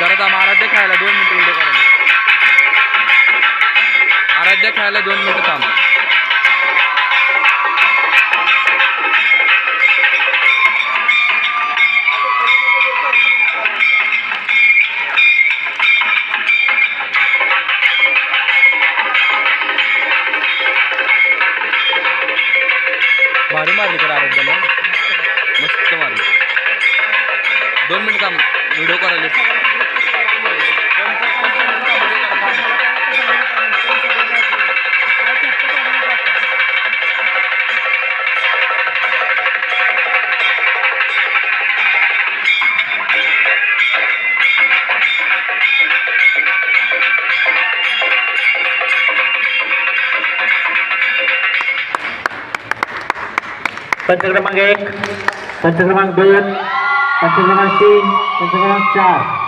जरा थांब, आराध्य खायला 2 मिनिटं व्हिडिओ करायला. आराध्य खायला 2 मिनिटं थांब. भारी मारली तर आराध्याला, मस्त मारली. 2 मिनिटं थांब, व्हिडिओ करायला. पंच क्रमांक 1, पंच क्रमांक 2, पंच क्रमांक 3, पंच क्रमांक 4.